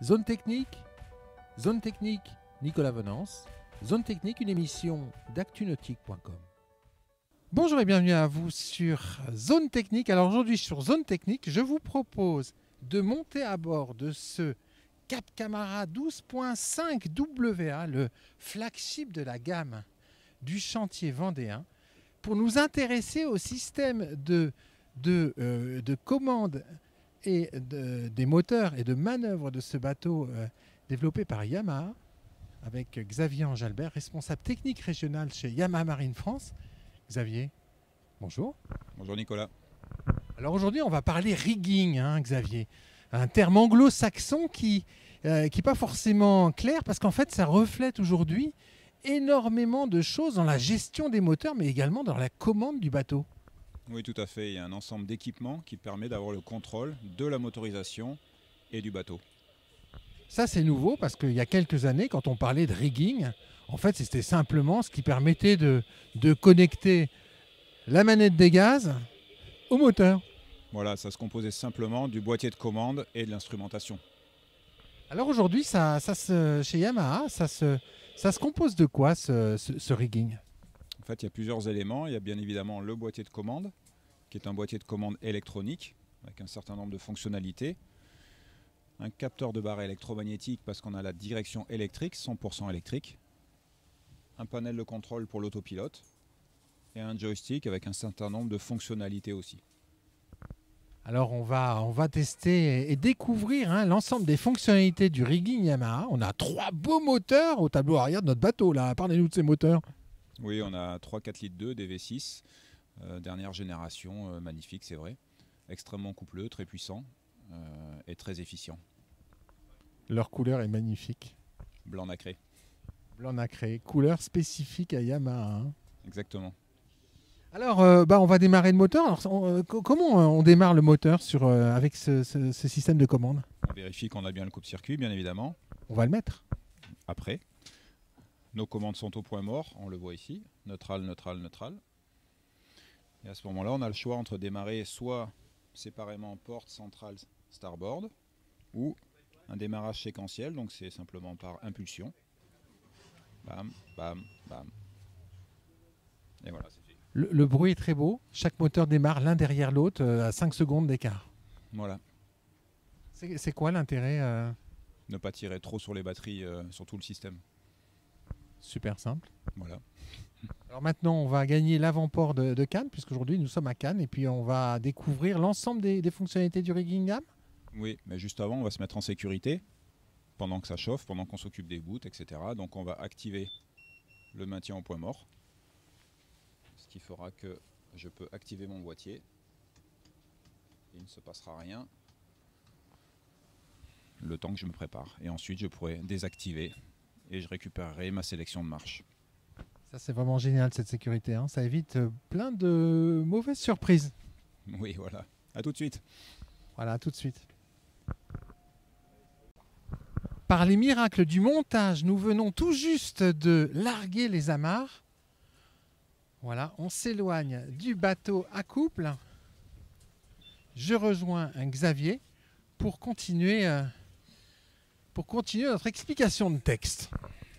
Zone technique, Nicolas Venance. Zone technique, une émission d'actunautique.com. Bonjour et bienvenue à vous sur Zone technique. Alors aujourd'hui sur Zone technique, je vous propose de monter à bord de ce Cap Camara 12.5 WA, le flagship de la gamme du chantier vendéen, pour nous intéresser au système de commande et des moteurs et de manœuvre de ce bateau développé par Yamaha, avec Xavier Angelbert, responsable technique régional chez Yamaha Marine France. Xavier, bonjour. Bonjour Nicolas. Alors aujourd'hui, on va parler rigging, Xavier. Un terme anglo-saxon qui n'est pas forcément clair, parce qu'en fait, ça reflète aujourd'hui énormément de choses dans la gestion des moteurs, mais également dans la commande du bateau. Oui, tout à fait. Il y a un ensemble d'équipements qui permet d'avoir le contrôle de la motorisation et du bateau. Ça, c'est nouveau, parce qu'il y a quelques années, quand on parlait de rigging, en fait, c'était simplement ce qui permettait de connecter la manette des gaz au moteur. Voilà, ça se composait simplement du boîtier de commande et de l'instrumentation. Alors aujourd'hui, chez Yamaha, ça se compose de quoi, ce rigging ? En fait, il y a plusieurs éléments. Il y a bien évidemment le boîtier de commande, qui est un boîtier de commande électronique, avec un certain nombre de fonctionnalités. Un capteur de barre électromagnétique, parce qu'on a la direction électrique, 100% électrique. Un panel de contrôle pour l'autopilote. Et un joystick avec un certain nombre de fonctionnalités aussi. Alors on va tester et découvrir l'ensemble des fonctionnalités du rigging Yamaha. On a 3 beaux moteurs au tableau arrière de notre bateau là. Parlez-nous de ces moteurs. Oui, on a 3-4 litres 2 des V6, dernière génération, magnifique, c'est vrai. Extrêmement coupleux, très puissant et très efficient. Leur couleur est magnifique. Blanc nacré. Blanc nacré, couleur spécifique à Yamaha. Exactement. Alors, on va démarrer le moteur. Alors, comment on démarre le moteur avec ce système de commande ? On vérifie qu'on a bien le coupe-circuit, bien évidemment. On va le mettre. Après, nos commandes sont au point mort, on le voit ici. Neutral, neutral, neutral. Et à ce moment-là, on a le choix entre démarrer soit séparément porte, centrale, starboard, ou un démarrage séquentiel, donc c'est simplement par impulsion. Bam, bam, bam. Et voilà, c'est fait. Le bruit est très beau. Chaque moteur démarre l'un derrière l'autre à 5 secondes d'écart. Voilà. C'est quoi l'intérêt Ne pas tirer trop sur les batteries, sur tout le système. Super simple. Voilà. Alors maintenant, on va gagner l'avant-port de Cannes, puisqu'aujourd'hui nous sommes à Cannes, et puis on va découvrir l'ensemble des fonctionnalités du rigging GAM. Oui, mais juste avant, on va se mettre en sécurité, pendant que ça chauffe, pendant qu'on s'occupe des boots, etc. Donc on va activer le maintien au point mort, ce qui fera que je peux activer mon boîtier. Il ne se passera rien le temps que je me prépare. Et ensuite, je pourrai désactiver et je récupérerai ma sélection de marche. Ça, c'est vraiment génial, cette sécurité. Ça évite plein de mauvaises surprises. Oui, voilà. À tout de suite. Voilà, à tout de suite. Par les miracles du montage, nous venons tout juste de larguer les amarres. Voilà, on s'éloigne du bateau à couple. Je rejoins un Xavier pour continuer notre explication de texte.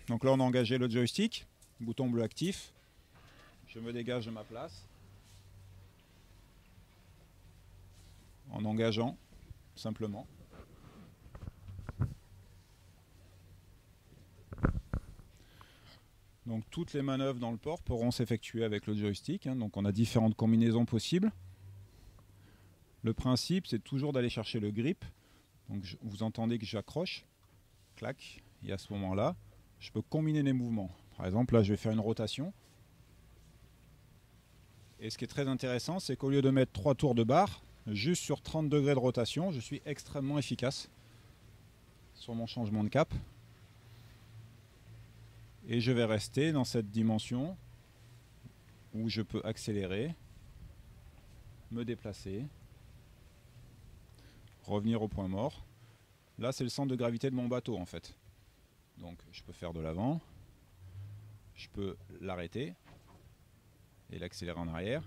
Donc là, on a engagé le joystick, bouton bleu actif. Je me dégage de ma place en engageant simplement. Donc toutes les manœuvres dans le port pourront s'effectuer avec le joystick. Donc on a différentes combinaisons possibles. Le principe, c'est toujours d'aller chercher le grip. Donc vous entendez que j'accroche, clac, et à ce moment-là, je peux combiner les mouvements. Par exemple, là, je vais faire une rotation. Et ce qui est très intéressant, c'est qu'au lieu de mettre 3 tours de barre, juste sur 30 degrés de rotation, je suis extrêmement efficace sur mon changement de cap. Et je vais rester dans cette dimension où je peux accélérer, me déplacer, revenir au point mort. Là, c'est le centre de gravité de mon bateau en fait. Donc je peux faire de l'avant, je peux l'arrêter et l'accélérer en arrière.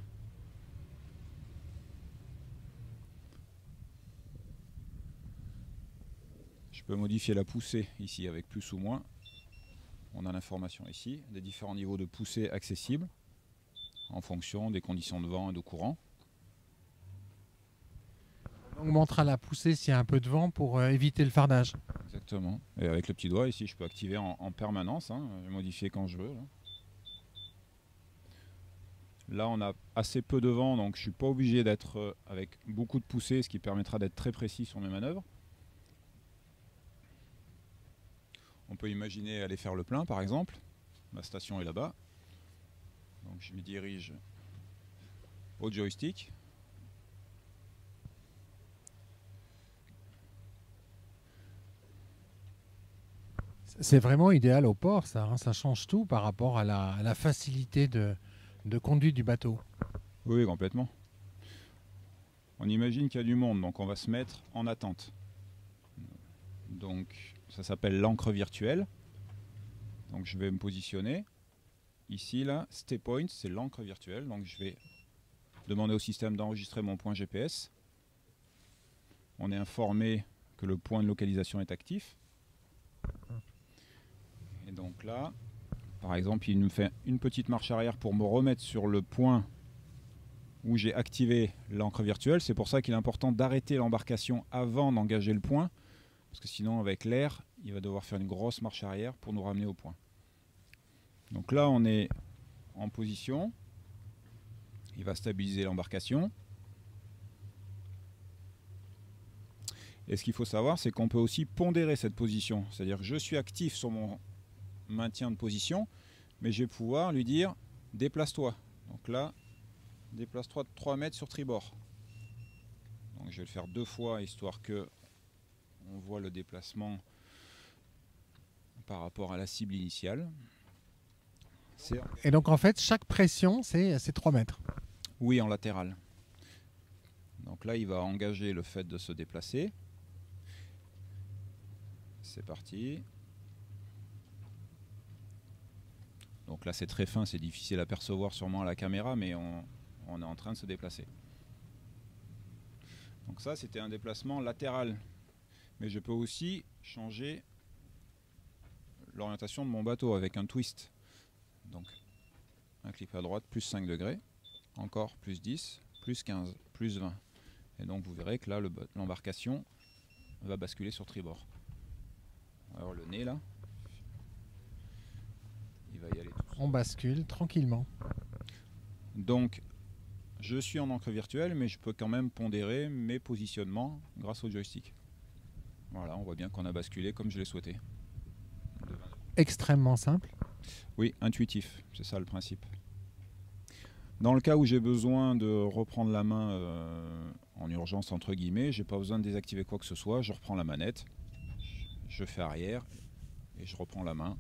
Je peux modifier la poussée ici avec plus ou moins. On a l'information ici, des différents niveaux de poussée accessibles en fonction des conditions de vent et de courant. On augmentera la poussée s'il y a un peu de vent pour éviter le fardage. Exactement. Et avec le petit doigt ici, je peux activer en permanence, hein, modifier quand je veux. Là, on a assez peu de vent, donc je ne suis pas obligé d'être avec beaucoup de poussée, ce qui permettra d'être très précis sur mes manœuvres. On peut imaginer aller faire le plein, par exemple. Ma station est là-bas. Donc je me dirige au joystick. C'est vraiment idéal au port, ça, hein. Ça change tout par rapport à la facilité de conduite du bateau. Oui, complètement. On imagine qu'il y a du monde, donc on va se mettre en attente. Donc ça s'appelle l'ancre virtuelle. Donc je vais me positionner. Ici, là, stay point, c'est l'ancre virtuelle. Donc je vais demander au système d'enregistrer mon point GPS. On est informé que le point de localisation est actif. Et donc là, par exemple, il me fait une petite marche arrière pour me remettre sur le point où j'ai activé l'ancre virtuelle. C'est pour ça qu'il est important d'arrêter l'embarcation avant d'engager le point, parce que sinon, avec l'air, il va devoir faire une grosse marche arrière pour nous ramener au point. Donc là, on est en position. Il va stabiliser l'embarcation. Et ce qu'il faut savoir, c'est qu'on peut aussi pondérer cette position. C'est-à-dire que je suis actif sur mon maintien de position, mais je vais pouvoir lui dire déplace-toi. Donc là, déplace-toi de 3 mètres sur tribord. Donc je vais le faire 2 fois, histoire que on voit le déplacement par rapport à la cible initiale. Et donc en fait, chaque pression, c'est 3 mètres. Oui, en latéral. Donc là, il va engager le fait de se déplacer. C'est parti. Donc là, c'est très fin, c'est difficile à percevoir sûrement à la caméra, mais on est en train de se déplacer. Donc ça, c'était un déplacement latéral. Mais je peux aussi changer l'orientation de mon bateau avec un twist. Donc un clip à droite, plus 5 degrés. Encore plus 10, plus 15, plus 20. Et donc vous verrez que là, l'embarcation va basculer sur tribord. Alors le nez là, il va y aller tout seul. On bascule tranquillement. Donc je suis en encre virtuelle, mais je peux quand même pondérer mes positionnements grâce au joystick. Voilà, on voit bien qu'on a basculé comme je l'ai souhaité. Extrêmement simple. Oui, intuitif, c'est ça le principe. Dans le cas où j'ai besoin de reprendre la main en urgence, entre guillemets, j'ai pas besoin de désactiver quoi que ce soit, je reprends la manette, je fais arrière et je reprends la main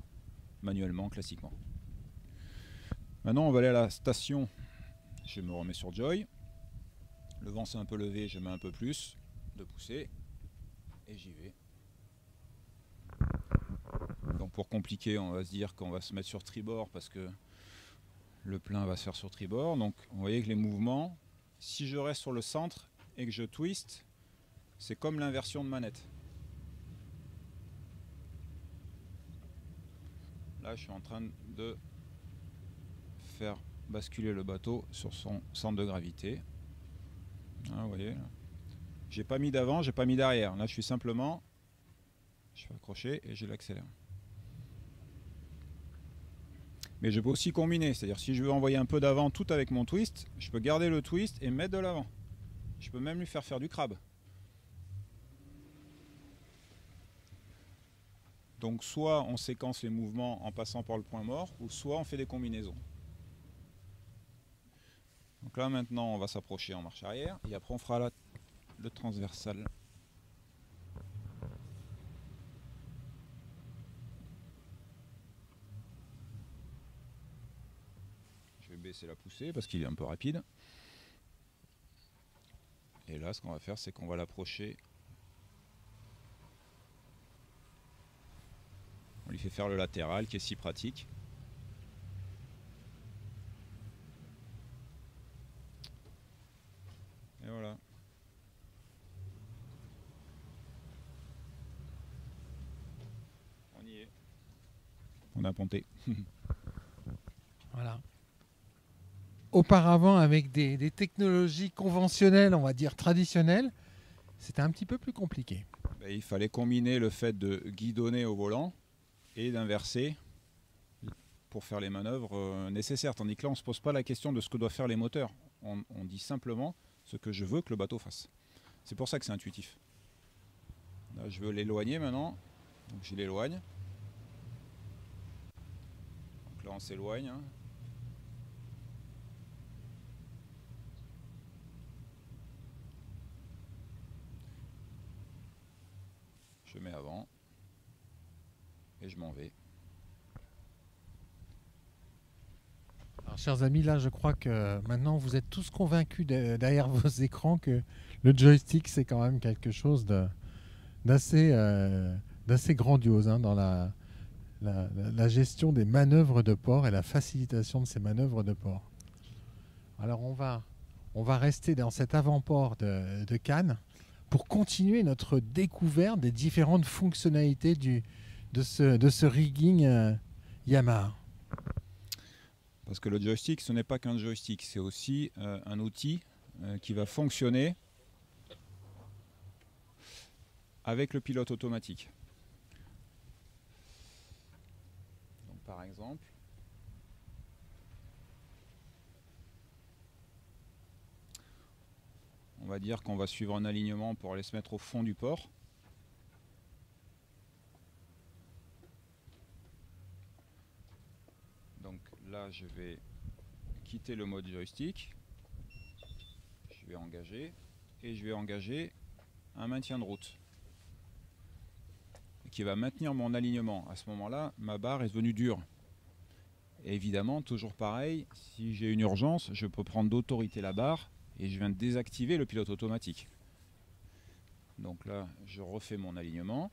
manuellement, classiquement. Maintenant, on va aller à la station. Je me remets sur Joy. Le vent s'est un peu levé, je mets un peu plus de poussée et j'y vais. Donc pour compliquer, on va se dire qu'on va se mettre sur tribord parce que le plein va se faire sur tribord. Donc vous voyez que les mouvements, si je reste sur le centre et que je twist, c'est comme l'inversion de manette. Là, je suis en train de faire basculer le bateau sur son centre de gravité. Ah, vous voyez, j'ai pas mis d'avant, j'ai pas mis d'arrière. Là, je suis simplement, je fais accrocher et je l'accélère. Mais je peux aussi combiner, c'est-à-dire si je veux envoyer un peu d'avant tout avec mon twist, je peux garder le twist et mettre de l'avant. Je peux même lui faire du crabe. Donc soit on séquence les mouvements en passant par le point mort, ou soit on fait des combinaisons. Donc là maintenant on va s'approcher en marche arrière, et après on fera le transversal. Je vais baisser la poussée parce qu'il est un peu rapide. Et là ce qu'on va faire, c'est qu'on va l'approcher. On lui fait faire le latéral qui est si pratique. Et voilà. On a ponté. Voilà. Auparavant, avec des technologies conventionnelles, on va dire traditionnelles, c'était un petit peu plus compliqué. Ben, il fallait combiner le fait de guidonner au volant et d'inverser pour faire les manœuvres nécessaires. Tandis que là, on ne se pose pas la question de ce que doivent faire les moteurs. On dit simplement ce que je veux que le bateau fasse. C'est pour ça que c'est intuitif. Là, je veux l'éloigner maintenant. Donc je l'éloigne. Donc là, on s'éloigne. Hein. Je mets avant. Et je m'en vais. Alors, chers amis, là, je crois que maintenant, vous êtes tous convaincus derrière vos écrans que le joystick, c'est quand même quelque chose d'assez grandiose hein, dans la gestion des manœuvres de port et la facilitation de ces manœuvres de port. Alors, on va rester dans cet avant-port de Cannes pour continuer notre découverte des différentes fonctionnalités de ce rigging Yamaha. Parce que le joystick, ce n'est pas qu'un joystick, c'est aussi un outil qui va fonctionner avec le pilote automatique. Donc, par exemple, on va dire qu'on va suivre un alignement pour aller se mettre au fond du port. Donc là, je vais quitter le mode joystick. Je vais engager et je vais engager un maintien de route qui va maintenir mon alignement. À ce moment-là, ma barre est devenue dure. Et évidemment, toujours pareil, si j'ai une urgence, je peux prendre d'autorité la barre et je viens de désactiver le pilote automatique. Donc là, je refais mon alignement.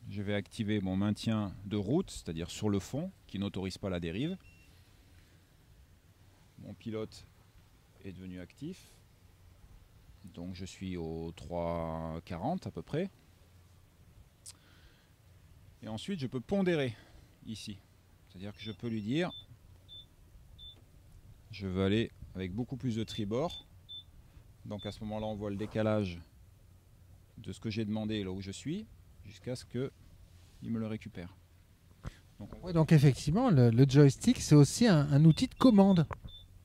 Je vais activer mon maintien de route, c'est-à-dire sur le fond, qui n'autorise pas la dérive. Mon pilote est devenu actif. Donc je suis au 3,40 à peu près. Et ensuite, je peux pondérer ici. C'est-à-dire que je peux lui dire, je veux aller avec beaucoup plus de tribord. Donc à ce moment-là, on voit le décalage de ce que j'ai demandé là où je suis, jusqu'à ce qu'il me le récupère. Donc effectivement, le joystick, c'est aussi un outil de commande.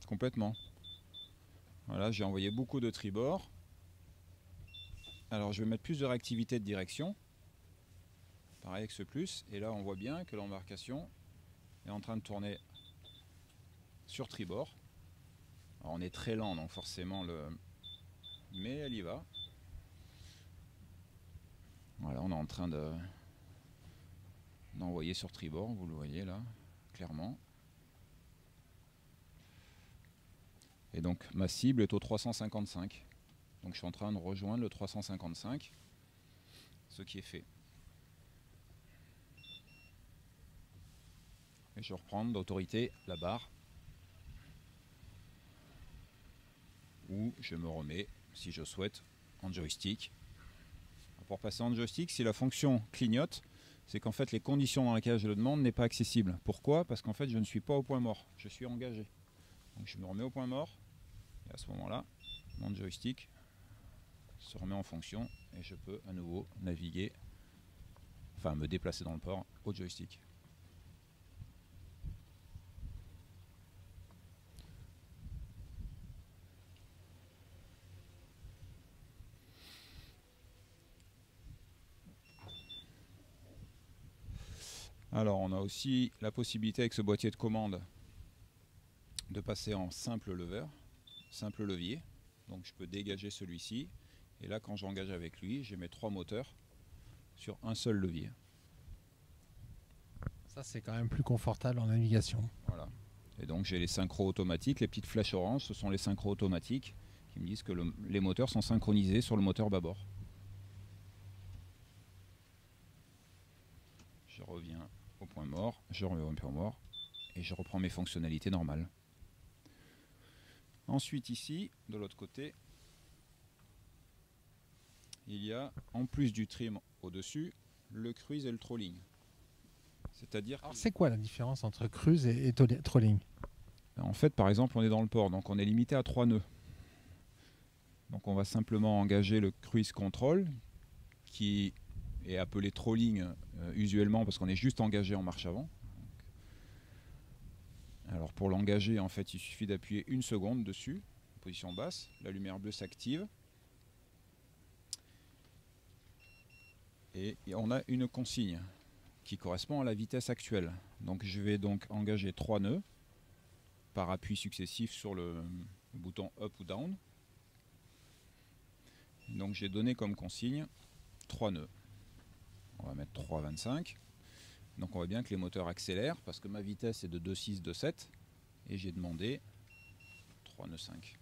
Complètement. Voilà, j'ai envoyé beaucoup de tribord. Alors je vais mettre plus de réactivité de direction. Pareil avec ce plus. Et là, on voit bien que l'embarcation est en train de tourner sur tribord. Alors on est très lent, donc forcément mais elle y va. Voilà, on est en train d'envoyer sur tribord, vous le voyez là, clairement. Et donc ma cible est au 355. Donc je suis en train de rejoindre le 355, ce qui est fait. Et je reprends d'autorité la barre. Ou je me remets, si je souhaite, en joystick. Pour passer en joystick, si la fonction clignote, c'est qu'en fait les conditions dans lesquelles je le demande n'est pas accessible. Pourquoi? Parce qu'en fait je ne suis pas au point mort, je suis engagé. Donc je me remets au point mort, et à ce moment-là, mon joystick se remet en fonction, et je peux à nouveau naviguer, enfin me déplacer dans le port au joystick. Alors on a aussi la possibilité avec ce boîtier de commande de passer en simple leveur, simple levier. Donc je peux dégager celui-ci. Et là quand j'engage avec lui, j'ai mes 3 moteurs sur un seul levier. Ça c'est quand même plus confortable en navigation. Voilà. Et donc j'ai les synchros automatiques, les petites flèches oranges, ce sont les synchros automatiques qui me disent que les moteurs sont synchronisés sur le moteur bâbord. Je reviens au point mort, je reviens au point mort et je reprends mes fonctionnalités normales. Ensuite ici, de l'autre côté, il y a en plus du trim au-dessus, le cruise et le trolling. C'est-à-dire Alors, c'est quoi la différence entre cruise et trolling? en fait, par exemple, on est dans le port, donc on est limité à 3 nœuds. Donc on va simplement engager le cruise control, qui est appelé trolling usuellement parce qu'on est juste engagé en marche avant. Alors pour l'engager, en fait, il suffit d'appuyer 1 seconde dessus, position basse, la lumière bleue s'active. Et on a une consigne qui correspond à la vitesse actuelle. Donc je vais donc engager 3 nœuds par appui successif sur le bouton up ou down. Donc j'ai donné comme consigne 3 nœuds. On va mettre 3,25. Donc on voit bien que les moteurs accélèrent parce que ma vitesse est de 2,6, 2,7 et j'ai demandé 3 nœuds 5.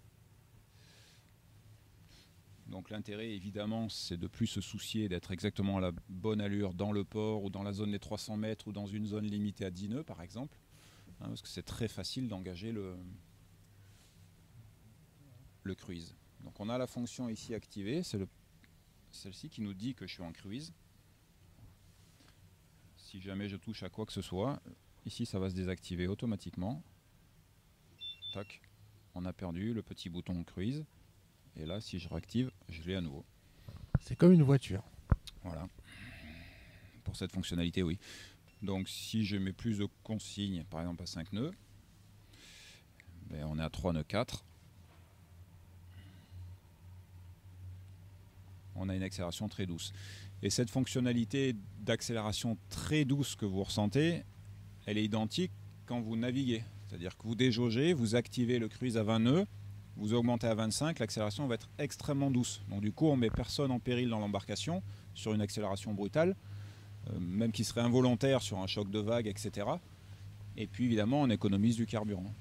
Donc l'intérêt évidemment c'est de plus se soucier d'être exactement à la bonne allure dans le port ou dans la zone des 300 mètres ou dans une zone limitée à 10 nœuds par exemple, hein, parce que c'est très facile d'engager le cruise. Donc on a la fonction ici activée, c'est celle-ci qui nous dit que je suis en cruise. Si jamais je touche à quoi que ce soit, ici ça va se désactiver automatiquement. Tac, on a perdu le petit bouton cruise. Et là, si je réactive, je l'ai à nouveau. C'est comme une voiture. Voilà. Pour cette fonctionnalité, oui. Donc si je mets plus de consignes, par exemple à 5 nœuds, ben, on est à 3 nœuds 4. On a une accélération très douce. Et cette fonctionnalité d'accélération très douce que vous ressentez, elle est identique quand vous naviguez. C'est-à-dire que vous déjaugez, vous activez le cruise à 20 nœuds, vous augmentez à 25, l'accélération va être extrêmement douce. Donc du coup, on ne met personne en péril dans l'embarcation sur une accélération brutale, même qui serait involontaire sur un choc de vague, etc. Et puis évidemment, on économise du carburant.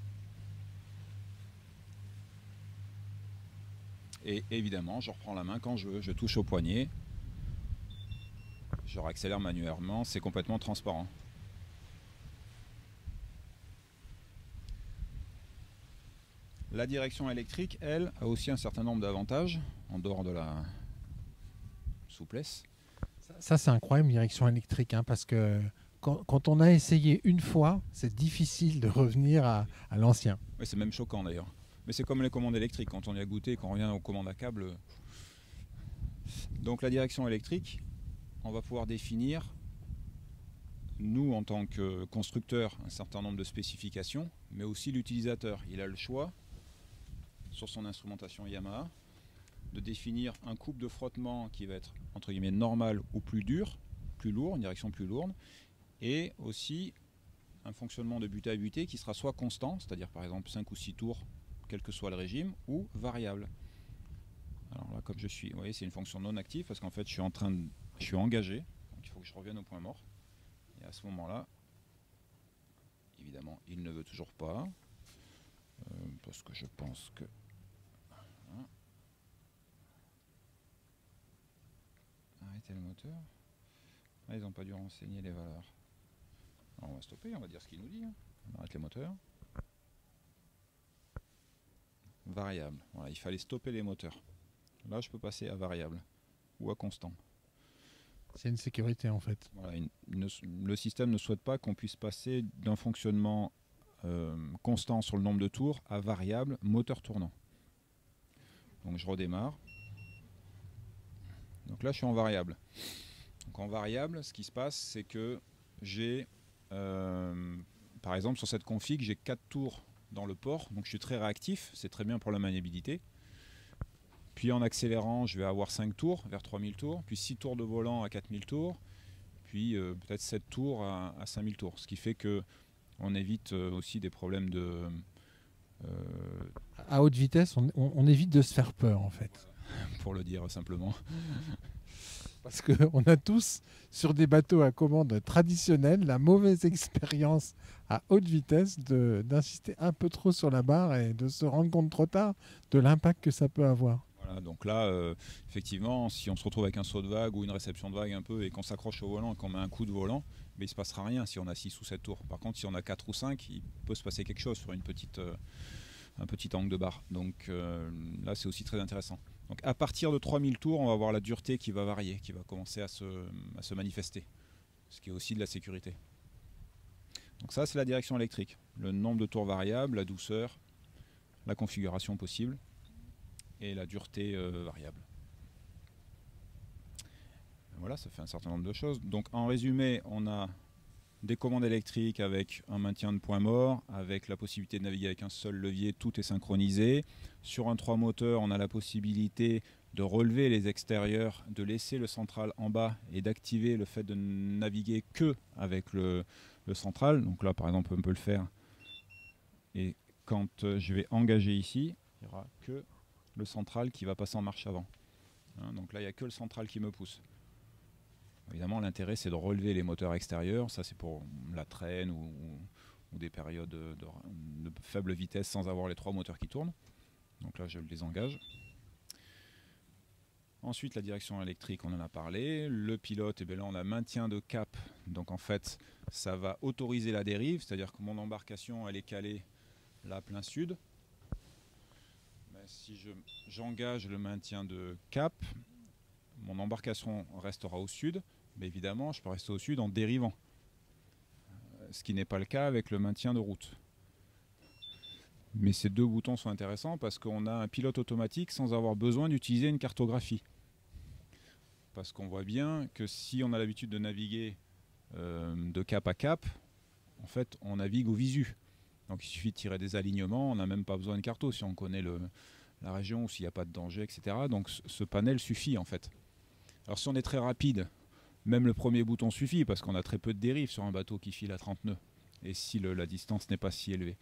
Et évidemment, je reprends la main quand je veux, je touche au poignet, je réaccélère manuellement, c'est complètement transparent. La direction électrique, elle, a aussi un certain nombre d'avantages, en dehors de la souplesse. Ça c'est incroyable, direction électrique, hein, parce que quand on a essayé une fois, c'est difficile de revenir à l'ancien. Oui, c'est même choquant d'ailleurs. Mais c'est comme les commandes électriques, quand on y a goûté, quand on revient aux commandes à câble. Donc la direction électrique, on va pouvoir définir, nous en tant que constructeur, un certain nombre de spécifications, mais aussi l'utilisateur. Il a le choix, sur son instrumentation Yamaha, de définir un couple de frottement qui va être entre guillemets normal ou plus dur, plus lourd, une direction plus lourde, et aussi un fonctionnement de butée à butée qui sera soit constant, c'est-à-dire par exemple 5 ou 6 tours, quel que soit le régime, ou variable. Alors là, comme je suis, vous voyez, c'est une fonction non active parce qu'en fait je suis engagé, donc il faut que je revienne au point mort. Et à ce moment-là, évidemment, il ne veut toujours pas, parce que je pense que voilà. Arrêtez le moteur. Ah, ils n'ont pas dû renseigner les valeurs. Alors on va stopper, on va dire ce qu'il nous dit. On arrête les moteurs. Variable. Voilà, il fallait stopper les moteurs. Là, je peux passer à variable ou à constant. C'est une sécurité en fait. Voilà, le système ne souhaite pas qu'on puisse passer d'un fonctionnement constant sur le nombre de tours à variable moteur tournant. Donc je redémarre. Donc là, je suis en variable. Donc en variable, ce qui se passe, c'est que j'ai, par exemple, sur cette config, j'ai 4 tours dans le port, donc je suis très réactif, c'est très bien pour la maniabilité. Puis en accélérant, je vais avoir 5 tours, vers 3000 tours, puis 6 tours de volant à 4000 tours, puis peut-être 7 tours à 5000 tours, ce qui fait que on évite aussi des problèmes de... À haute vitesse, on évite de se faire peur en fait. Pour le dire simplement. Parce qu'on a tous, sur des bateaux à commande traditionnels, la mauvaise expérience à haute vitesse d'insister un peu trop sur la barre et de se rendre compte trop tard de l'impact que ça peut avoir. Voilà, donc là, effectivement, si on se retrouve avec un saut de vague ou une réception de vague un peu et qu'on s'accroche au volant et qu'on met un coup de volant, mais il ne se passera rien si on a 6 ou 7 tours. Par contre, si on a 4 ou 5, il peut se passer quelque chose sur un petit angle de barre. Donc là, c'est aussi très intéressant. Donc à partir de 3000 tours, on va avoir la dureté qui va varier, qui va commencer à se manifester, ce qui est aussi de la sécurité. Donc ça, c'est la direction électrique. Le nombre de tours variable, la douceur, la configuration possible et la dureté variable. Voilà, ça fait un certain nombre de choses. Donc en résumé, on a des commandes électriques avec un maintien de point mort, avec la possibilité de naviguer avec un seul levier, tout est synchronisé. Sur un 3 moteurs, on a la possibilité de relever les extérieurs, de laisser le central en bas et d'activer le fait de naviguer que avec le central. Donc là, par exemple, on peut le faire. Et quand je vais engager ici, il n'y aura que le central qui va passer en marche avant. Hein, donc là, il n'y a que le central qui me pousse. Évidemment, l'intérêt, c'est de relever les moteurs extérieurs. Ça, c'est pour la traîne ou des périodes de faible vitesse sans avoir les 3 moteurs qui tournent. Donc là, je les engage. Ensuite, la direction électrique, on en a parlé. Le pilote, et bien là, on a maintien de cap. Donc en fait, ça va autoriser la dérive, c'est-à-dire que mon embarcation, elle est calée là, plein sud. Mais si j'engage le maintien de cap, mon embarcation restera au sud, mais évidemment, je peux rester au sud en dérivant. Ce qui n'est pas le cas avec le maintien de route. Mais ces deux boutons sont intéressants parce qu'on a un pilote automatique sans avoir besoin d'utiliser une cartographie. Parce qu'on voit bien que si on a l'habitude de naviguer de cap à cap, en fait, on navigue au visu. Donc il suffit de tirer des alignements, on n'a même pas besoin de carto si on connaît la région ou s'il n'y a pas de danger, etc. Donc ce panel suffit en fait. Alors si on est très rapide, même le premier bouton suffit parce qu'on a très peu de dérive sur un bateau qui file à 30 nœuds et si la distance n'est pas si élevée.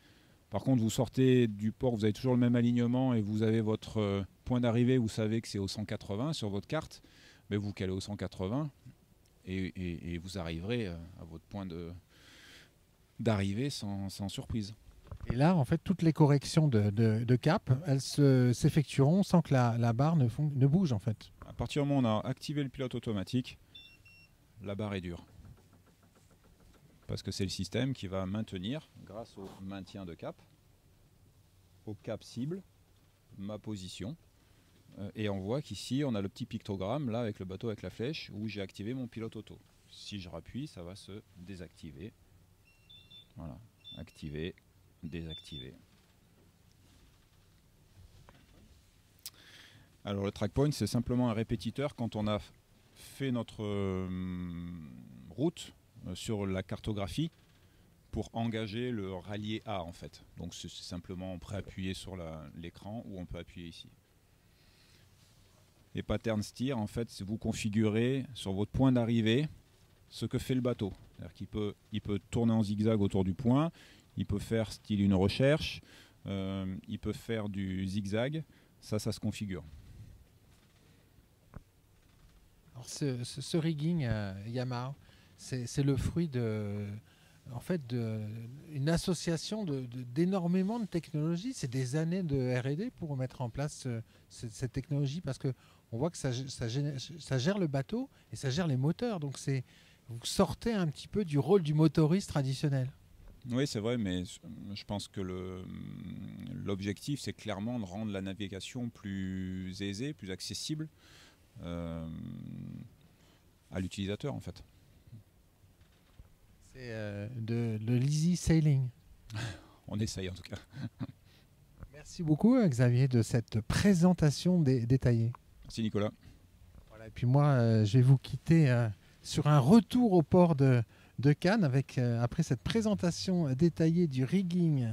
Par contre, vous sortez du port, vous avez toujours le même alignement et vous avez votre point d'arrivée, vous savez que c'est au 180 sur votre carte, mais vous calez au 180 et vous arriverez à votre point d'arrivée sans surprise. Et là, en fait, toutes les corrections de cap, elles s'effectueront sans que la barre ne bouge, en fait. À partir du moment où on a activé le pilote automatique, la barre est dure. Parce que c'est le système qui va maintenir, grâce au maintien de cap, au cap cible, ma position. Et on voit qu'ici, on a le petit pictogramme, là, avec le bateau avec la flèche, où j'ai activé mon pilote auto. Si je rappuie, ça va se désactiver. Voilà, activer, désactiver. Alors le track point, c'est simplement un répétiteur quand on a fait notre route sur la cartographie pour engager le rallier A en fait. Donc c'est simplement on peut appuyer sur l'écran ou on peut appuyer ici. Et pattern steer, en fait, c'est vous configurez sur votre point d'arrivée ce que fait le bateau. C'est-à-dire qu'il peut tourner en zigzag autour du point, il peut faire style une recherche, il peut faire du zigzag, ça se configure. Alors ce rigging Yamaha, c'est le fruit d'une association d'énormément de technologies. C'est des années de R&D pour mettre en place cette technologie parce qu'on voit que ça gère le bateau et ça gère les moteurs. Donc vous sortez un petit peu du rôle du motoriste traditionnel. Oui, c'est vrai, mais je pense que l'objectif, c'est clairement de rendre la navigation plus aisée, plus accessible à l'utilisateur en fait. C'est de l'easy sailing. On essaye en tout cas. Merci beaucoup Xavier de cette présentation détaillée. Merci Nicolas. Voilà, et puis moi je vais vous quitter sur un retour au port de Cannes après cette présentation détaillée du rigging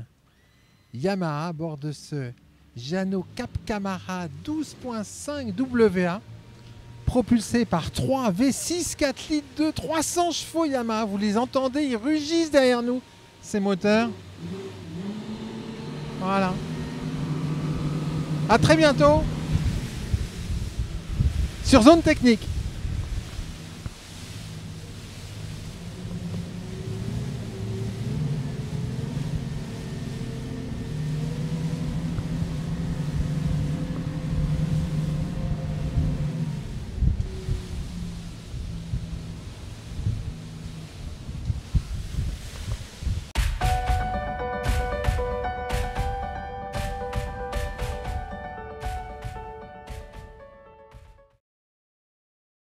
Yamaha à bord de ce Jano Cap Camara 12.5 WA propulsé par 3 V6 4 litres de 300 chevaux Yamaha. Vous les entendez, ils rugissent derrière nous, ces moteurs. Voilà. À très bientôt sur Zone Technique.